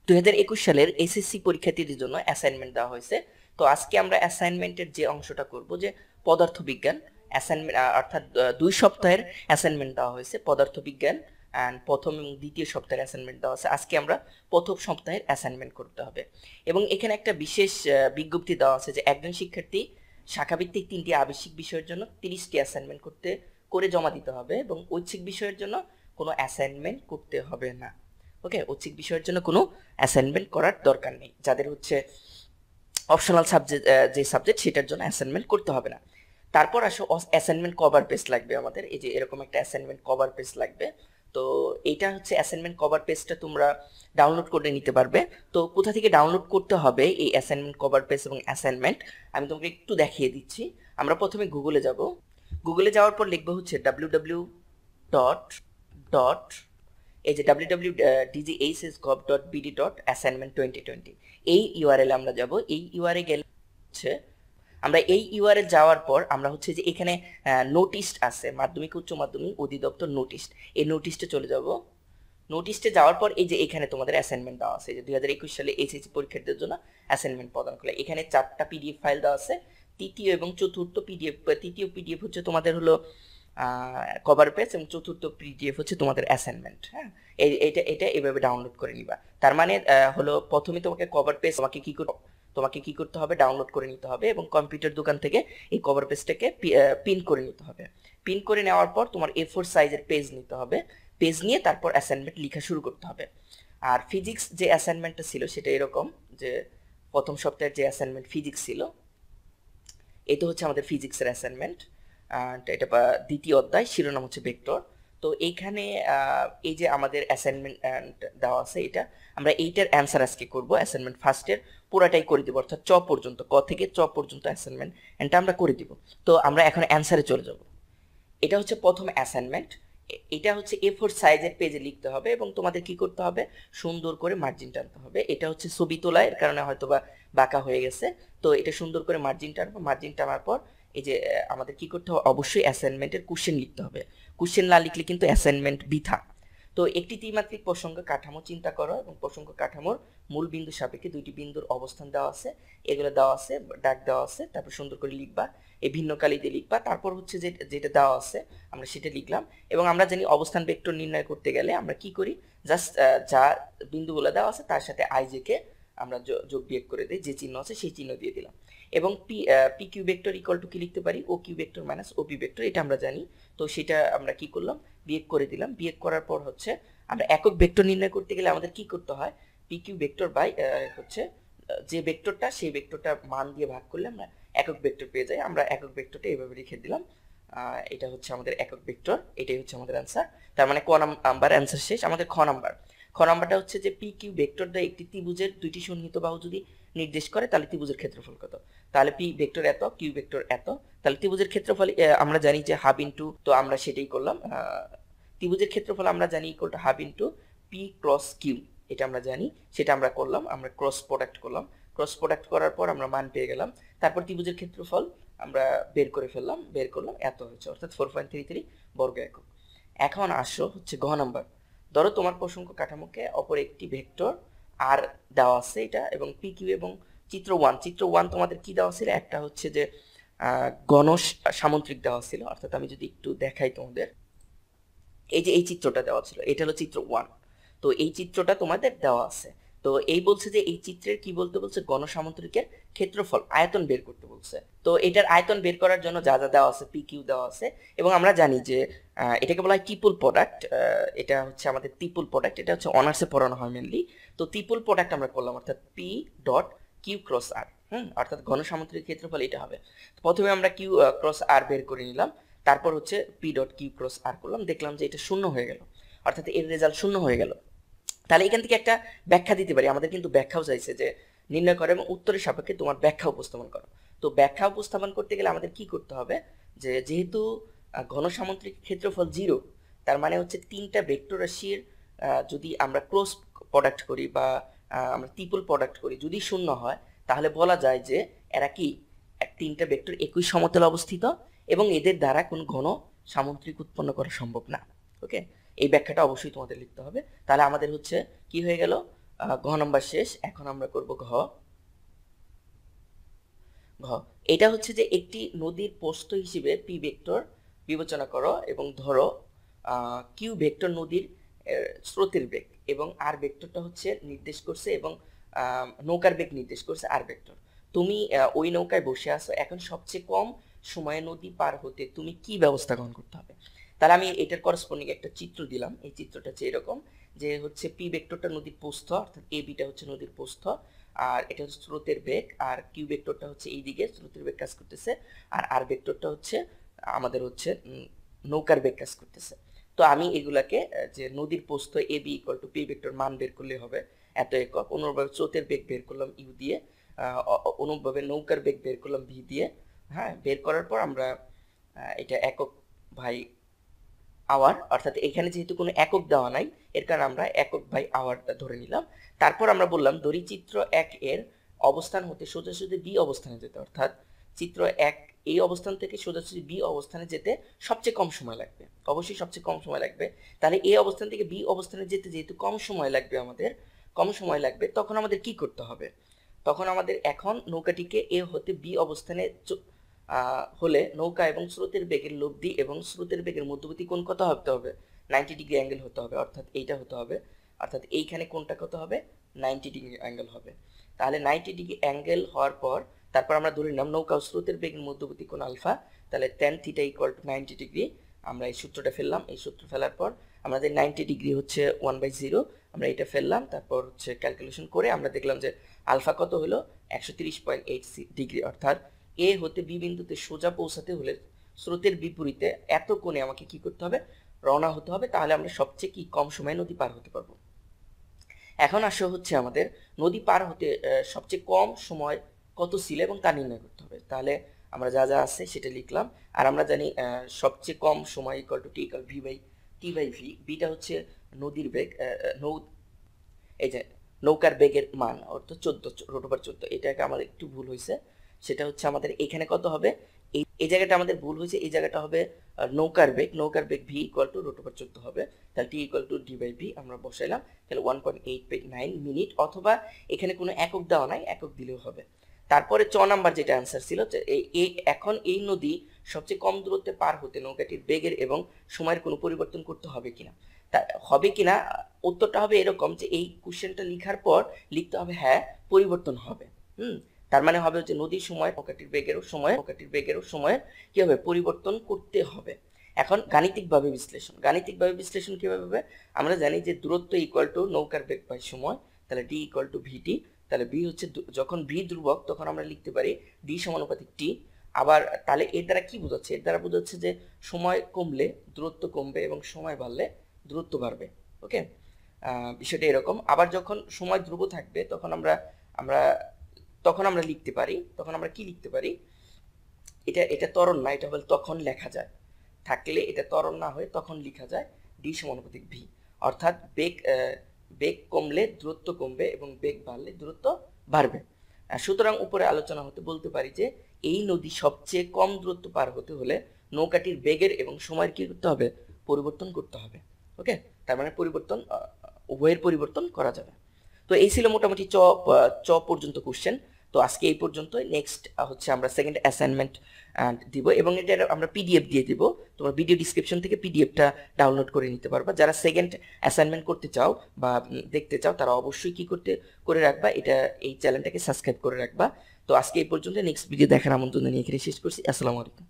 2021 সালের এসএসসি পরীক্ষার্থীদের জন্য অ্যাসাইনমেন্ট দেওয়া হয়েছে। তো আজকে আমরা অ্যাসাইনমেন্টের যে অংশটা করব, যে পদার্থবিজ্ঞান অ্যাসাইনমেন্ট, অর্থাৎ 2 সপ্তাহের অ্যাসাইনমেন্ট দেওয়া হয়েছে পদার্থবিজ্ঞান, অ্যান্ড প্রথম এবং দ্বিতীয় সপ্তাহের অ্যাসাইনমেন্ট দেওয়া আছে। আজকে আমরা প্রথম সপ্তাহের অ্যাসাইনমেন্ট করতে হবে এবং এখানে একটা বিশেষ বিজ্ঞপ্তি দেওয়া আছে যে একজন শিক্ষার্থী শাখাভিত্তিক 3টি আবশ্যিক বিষয়ের জন্য 30টি অ্যাসাইনমেন্ট করে জমা দিতে হবে এবং ঐচ্ছিক বিষয়ের জন্য কোনো অ্যাসাইনমেন্ট করতে হবে না। ওকে, ঐচ্ছিক বিষয়ের জন্য কোনো অ্যাসাইনমেন্ট করার দরকার নেই। যাদের হচ্ছে অপশনাল সাবজেক্ট, যে সাবজেক্ট সেটার জন্য অ্যাসাইনমেন্ট করতে হবে না। তারপর আসো অ্যাসাইনমেন্ট কভার পেজ লাগবে আমাদের। এই যে এরকম একটা অ্যাসাইনমেন্ট কভার পেজ লাগবে। তো এইটা হচ্ছে অ্যাসাইনমেন্ট কভার পেজটা তোমরা ডাউনলোড করে নিতে পারবে। তো কোথা থেকে ডাউনলোড করতে হবে এই অ্যাসাইনমেন্ট কভার পেজ এবং অ্যাসাইনমেন্ট আমি তোমাকে একটু দেখিয়ে দিচ্ছি। আমরা প্রথমে গুগলে যাব। গুগলে যাওয়ার পর লিখবো হচ্ছে www. এই যে www.dghsgov.bd.assignment2020 এই ইউআরএল আমরা যাব। এই ইউআরএল গেলে হচ্ছে আমরা এই ইউআরএল যাওয়ার পর আমরা হচ্ছে যে এখানে নোটিশ আছে, মাধ্যমিক উচ্চ মাধ্যমিক অধিদপ্তর নোটিশ, এই নোটিশে চলে যাব। নোটিশে যাওয়ার পর এই যে এখানে তোমাদের অ্যাসাইনমেন্ট দেওয়া আছে, যে 2021 সালে এইচএসসি পরীক্ষার্থীদের জন্য অ্যাসাইনমেন্ট প্রদান করলে এখানে 4টা পিডিএফ ফাইল দেওয়া আছে। তৃতীয় এবং চতুর্থ পিডিএফ, তৃতীয় পিডিএফ হচ্ছে তোমাদের হলো কভার পেজ এবং চতুর্থ পিডিএফ হচ্ছে তোমাদের অ্যাসাইনমেন্ট। হ্যাঁ, এটা এভাবে ডাউনলোড করে নিবা। তার মানে হলো প্রথমে তোমাকে কভার পেজ তোমাকে কি করতে হবে, ডাউনলোড করে নিতে হবে এবং কম্পিউটার দোকান থেকে এই কভার পেজটাকে পিন করে নিতে হবে। পিন করে নেওয়ার পর তোমার A4 সাইজের পেজ নিতে হবে। পেজ নিয়ে তারপর অ্যাসাইনমেন্ট লেখা শুরু করতে হবে। আর ফিজিক্স যে অ্যাসাইনমেন্টটা ছিল সেটা এরকম, যে প্রথম সপ্তাহের যে অ্যাসাইনমেন্ট ফিজিক্স ছিল, এটা হচ্ছে আমাদের ফিজিক্সের অ্যাসাইনমেন্ট। এটা দ্বিতীয় অধ্যায়, শিরোনাম হচ্ছে ভেক্টর। তো এইখানে এই যে আমাদের অ্যাসাইনমেন্ট দেওয়া আছে, এটা আমরা এইটার অ্যান্সার আজকে করব। অ্যাসাইনমেন্ট ফার্স্টের পুরাটাই করে দিব, অর্থাৎ চ পর্যন্ত, ক থেকে চ পর্যন্ত অ্যাসাইনমেন্টটা আমরা করে দিব। তো আমরা এখন অ্যান্সারে চলে যাব। এটা হচ্ছে প্রথম অ্যাসাইনমেন্ট। এটা হচ্ছে A4 সাইজের পেজে লিখতে হবে এবং তোমাদের কি করতে হবে, সুন্দর করে মার্জিন টানতে হবে। এটা হচ্ছে ছবি তোলা, এর কারণে হয়তো বা বাঁকা হয়ে গেছে। তো এটা সুন্দর করে মার্জিন টানবো। মার্জিন টানার পর এই যে আমাদের কি করতে হবে, অবশ্যই অ্যাসাইনমেন্টের কোশ্চেন লিখতে হবে। কোশ্চেন না লিখলে কিন্তু অ্যাসাইনমেন্ট বৃথা। তো একটি ত্রিমাত্রিক প্রসঙ্গ কাঠামো চিন্তা করো এবং প্রসঙ্গ কাঠামোর মূল বিন্দু সাপেক্ষে 2টি বিন্দুর অবস্থান দেওয়া আছে, এগুলো দেওয়া আছে, দাগ দেওয়া আছে। তারপর সুন্দর করে লিখবা, এই ভিন্ন কালিতে লিখবা। তারপর হচ্ছে যেটা দেওয়া আছে আমরা সেটা লিখলাম। এবং আমরা জানি অবস্থান ভেক্টর নির্ণয় করতে গেলে আমরা কি করি, জাস্ট যা বিন্দুগুলো দেওয়া আছে তার সাথে আইজেকে আমরা যোগ বিয়োগ করে দিই, যে চিহ্ন আছে সেই চিহ্ন দিয়ে দিলাম। এবং P Q vector equal to কি লিখতে পারি, O Q vector minus O P vector, এটা আমরা জানি। তো সেটা আমরা কি করলাম, বিয়োগ করে দিলাম। বিয়োগ করার পর হচ্ছে আমরা একক ভেক্টর নির্ণয় করতে গেলে আমাদের কি করতে হয়, পি কিউ ভেক্টর বাই হচ্ছে যে ভেক্টরটা, সেই ভেক্টরটা মান দিয়ে ভাগ করলে আমরা একক ভেক্টর পেয়ে যাই। আমরা একক ভেক্টরটা এইভাবে লিখে দিলাম। এটা হচ্ছে আমাদের একক ভেক্টর, এটাই হচ্ছে আমাদের অ্যান্সার। তার মানে ক নাম্বার অ্যান্সার শেষ। আমাদের খ নাম্বারটা হচ্ছে যে পি কিউ ভেক্টর দ্বারা একটি ত্রিভুজের 2টি সন্নিহিত বাহু যদি নির্দেশ করে তাহলে ত্রিভুজের ক্ষেত্রফল কত। তাহলে পি ভেক্টর এত, কিউ ভেক্টর এত, তাহলে ত্রিভুজের ক্ষেত্রফল আমরা জানি যে হাফ ইন্টু, তো আমরা সেটাই করলাম। ত্রিভুজের ক্ষেত্রফল আমরা জানি equal to half into P cross Q, এটা আমরা জানি, সেটা আমরা করলাম। আমরা ক্রস প্রোডাক্ট করলাম। ক্রস প্রোডাক্ট করার পর আমরা মান পেয়ে গেলাম। তারপর ত্রিভুজের ক্ষেত্রফল আমরা বের করলাম, এত হচ্ছে, অর্থাৎ 4.33 বর্গ একক। এখন আসো হচ্ছে ঘ নাম্বার। ধরো তোমার প্রসঙ্গ কাঠামোকে অপর একটি ভেক্টর আর দেওয়া আছে এটা, এবং পি কিউ এবং চিত্র 1 তোমাদের কি দেওয়া ছিল, একটা হচ্ছে যে গণ সামন্ত্রিক দেওয়া ছিল। অর্থাৎ আমি যদি একটু দেখাই তোমাদের, এই যে এই চিত্রটা দেওয়া ছিল, এটা হলো চিত্র 1। তো এই চিত্রটা তোমাদের দেওয়া আছে। তো এই বলছে যে এই চিত্রের কি বলতে বলছে, গণসামন্ত্রিকের ক্ষেত্রফল আয়তন বের করতে বলছে। তো এটার আয়তন বের করার জন্য যা যা দেওয়া আছে, পি কিউ দেওয়া আছে, এবং আমরা জানি যে এটাকে বলা হয় ট্রিপল প্রোডাক্ট। এটা হচ্ছে আমাদের ট্রিপল প্রোডাক্ট, এটা হচ্ছে অনার্সে পড়ানো হয় মেনলি। তো ট্রিপল প্রোডাক্ট আমরা করলাম, অর্থাৎ পি ডট কিউ ক্রস আর, অর্থাৎ ঘনসামন্ত্রিক ক্ষেত্রফল এটা হবে। প্রথমে আমরা কিউ ক্রস আর বের করে নিলাম, তারপর হচ্ছে পি ডট কিউ ক্রস আর করলাম, দেখলাম যে এটা শূন্য হয়ে গেল, অর্থাৎ এর রেজাল্ট শূন্য হয়ে গেল। তাহলে এখান থেকে একটা ব্যাখ্যা দিতে পারি। আমাদের কিন্তু ব্যাখ্যাও চাইছে যে নির্ণয় করো এবং উত্তরের সাপেক্ষে তোমার ব্যাখ্যা উপস্থাপন করো। তো ব্যাখ্যা উপস্থাপন করতে গেলে আমাদের কি করতে হবে, যে যেহেতু ঘনসামন্ত্রিক ক্ষেত্রফল 0, তার মানে হচ্ছে 3টা ভেক্টর রাশির যদি আমরা ক্রস প্রোডাক্ট করি বা আমরা ট্রিপল প্রোডাক্ট করি, যদি শূন্য হয় তাহলে বলা যায় যে এরা কি 3টা ভেক্টর একই সমতলে অবস্থিত এবং এদের দ্বারা কোনো ঘন সামন্ত্রিক উৎপন্ন করা সম্ভব না। ওকে, এই ব্যাখ্যাটা অবশ্যই তোমাদের লিখতে হবে। তাহলে আমাদের হচ্ছে কি হয়ে গেল, ঘ নম্বর শেষ। এখন আমরা করব ঘ। এটা হচ্ছে যে একটি নদীর প্রস্থ হিসেবে পি ভেক্টর বিবেচনা করো এবং ধরো কিউ ভেক্টর নদীর স্রোতের বেগ এবং আর ভেক্টরটা হচ্ছে নির্দেশ করছে এবং নৌকার বেগ নির্দেশ করছে আর ভেক্টর। তুমি ওই নৌকায় বসে আছো, এখন সবচেয়ে কম সময়ে নদী পার হতে তুমি কি ব্যবস্থা গ্রহণ করতে হবে। তাহলে আমি এটার করসপন্ডিং একটা চিত্র দিলাম। এই চিত্রটা হচ্ছে এরকম যে হচ্ছে পি ভেক্টরটা নদীর প্রস্থ, অর্থাৎ এ বিটা হচ্ছে নদীর প্রস্থ, আর এটা হচ্ছে স্রোতের বেগ, আর কিউ ভেক্টরটা হচ্ছে এইদিকে স্রোতের বেগ কাজ করতেছে, আর আর ভেক্টরটা হচ্ছে আমাদের হচ্ছে নৌকার বেগ কাজ করতেছে। তো আমি এগুলাকে যে নদীর প্রস্থ A B equal to P vector মান বের করলে হবে এত একক, অনুরূপভাবে স্রোতের বেগ বের করলাম ইউ দিয়ে, অনুরূপভাবে নৌকার বেগ বের করলাম ভি দিয়ে। হ্যাঁ, বের করার পর আমরা এটা একক বাই আওয়ার, অর্থাৎ এখানে যেহেতু কোনো একক দেওয়া নাই এর কারণে আমরা একক বাই আওয়ারটা ধরে নিলাম। তারপর আমরা বললাম দড়ি চিত্র 1 এর অবস্থান হতে সোজাসুজি বি অবস্থানে যেতে, অর্থাৎ চিত্র 1 এই অবস্থান থেকে সোজাসুজি বি অবস্থানে যেতে সবচেয়ে কম সময় লাগবে, অবশ্যই সবচেয়ে কম সময় লাগবে। তাহলে এই অবস্থান থেকে বি অবস্থানে যেতে যেহেতু কম সময় লাগবে, আমাদের কম সময় লাগবে, তখন আমাদের কি করতে হবে? তখন আমাদের এখন নৌকাটিকে এ হতে বি অবস্থানে হলে নৌকা এবং স্রোতের বেগের লব্ধি এবং স্রোতের বেগের মধ্যবর্তী কোণ কত হতে হবে? 90 ডিগ্রি অ্যাঙ্গেল হতে হবে, অর্থাৎ এইটা হতে হবে, অর্থাৎ এইখানে কোণটা কত হবে? 90 ডিগ্রি অ্যাঙ্গেল হবে। তাহলে 90 ডিগ্রি অ্যাঙ্গেল হওয়ার পর তারপর আমরা ধরে নিলাম নৌকা ও স্রোতের বেগের মধ্যবর্তী কোণ আলফা, তাহলে tan theta equal to 90 degree. আমরা এই সূত্রটা ফেললাম, এই সূত্র ফেলার পর আমাদের 90 ডিগ্রি হচ্ছে 1/0, আমরা এটা ফেললাম, তারপর হচ্ছে ক্যালকুলেশন করে আমরা দেখলাম যে আলফা কত হলো 130.8 ডিগ্রি, অর্থাৎ এ হতে বি বিন্দুতে সোজা পৌঁছাতে হলে স্রোতের বিপরীতে এত কোণে আমাকে কি করতে হবে? রওনা হতে হবে, তাহলে আমরা সবচেয়ে কি কম সময়ে নদী পার হতে পারবো। এখন আসা হচ্ছে আমাদের নদী পার হতে সবচেয়ে কম সময় কত ছিল এবং তা নির্ণয় করতে হবে। তাহলে আমরা যা যা আছে সেটা লিখলাম, আর আমরা জানি সবচেয়ে কম সময় equal to T equal T by V. Beta হচ্ছে নদীর বেগ, এই যে নৌকার বেগের মান, অর্থাৎ 14 এটাকে আমাদের একটু ভুল হয়েছে, সেটা হচ্ছে আমাদের এখানে কত হবে? এই জায়গাটা আমাদের ভুল হয়েছে, এই জায়গাটা হবে নৌকার বেগ ভি ইকুয়াল টু √14 হবে। তাহলে T equal to D by V আমরা বসাইলাম, তাহলে 1.889 মিনিট, অথবা এখানে কোনো একক দেওয়া নাই, একক দিলেও হবে। তারপরে 4 নাম্বার যেটা অ্যান্সার ছিল, এখন এই নদী সবচেয়ে কম দূরত্বে পার হতে নৌকাটির বেগের এবং সময়ের কোনো পরিবর্তন করতে হবে কিনা। হবে কিনা উত্তরটা হবে এরকম যে এই কোশ্চেনটা লেখার পর লিখতে হবে হ্যাঁ পরিবর্তন হবে। তার মানে হবে যে নদীর সময় নৌকাটির বেগেরও সময় কি হবে? পরিবর্তন করতে হবে। এখন গাণিতিকভাবে বিশ্লেষণ কিভাবে হবে? আমরা জানি যে দূরত্ব ইকুয়াল টু নৌকার বেগ বাই সময়, তাহলে ডি ইকুয়াল টু ভিটি। তাহলে বি হচ্ছে যখন ভি ধ্রুবক তখন আমরা লিখতে পারি ডি সমানুপাতিক টি। আবার তাহলে এর দ্বারা কি বোঝাচ্ছে? এর দ্বারা বোঝাচ্ছে যে সময় কমলে দূরত্ব কমবে এবং সময় বাড়লে দূরত্ব বাড়বে। ওকে, বিষয়টা এরকম। আবার যখন সময় ধ্রুব থাকবে তখন আমরা লিখতে পারি, তখন আমরা কি লিখতে পারি? এটা ত্বরণ না, এটা বলে তখন লেখা যায়, থাকলে এটা ত্বরণ না হয়ে তখন লেখা যায় ডি সমানুপাতিক ভি, অর্থাৎ বেগ কমলে দূরত্ব কমবে এবং বেগ বাড়লে দূরত্ব বাড়বে। সুতরাং উপরে আলোচনা হতে বলতে পারি যে এই নদী সবচেয়ে কম দূরত্ব পার হতে হলে নৌকাটির বেগের এবং সময়ের কি করতে হবে? পরিবর্তন করতে হবে। ওকে, তার মানে উভয়ের পরিবর্তন করা যাবে। তো এই ছিল মোটামুটি চ পর্যন্ত কোশ্চেন। তো আজকে এই পর্যন্ত। নেক্সট হচ্ছে আমরা সেকেন্ড অ্যাসাইনমেন্ট দিব এবং এটা আমরা পিডিএফ দিয়ে দিব, তোমরা ভিডিও ডিসক্রিপশন থেকে পিডিএফটা ডাউনলোড করে নিতে পারবা। যারা সেকেন্ড অ্যাসাইনমেন্ট করতে চাও বা দেখতে চাও তারা অবশ্যই কি করে রাখবা, এই চ্যানেলটাকে সাবস্ক্রাইব করে রাখবা। তো আজকে এই পর্যন্ত, নেক্সট ভিডিও দেখার আমন্ত্রণ জানিয়ে এখানে শেষ করছি। আসসালামু আলাইকুম।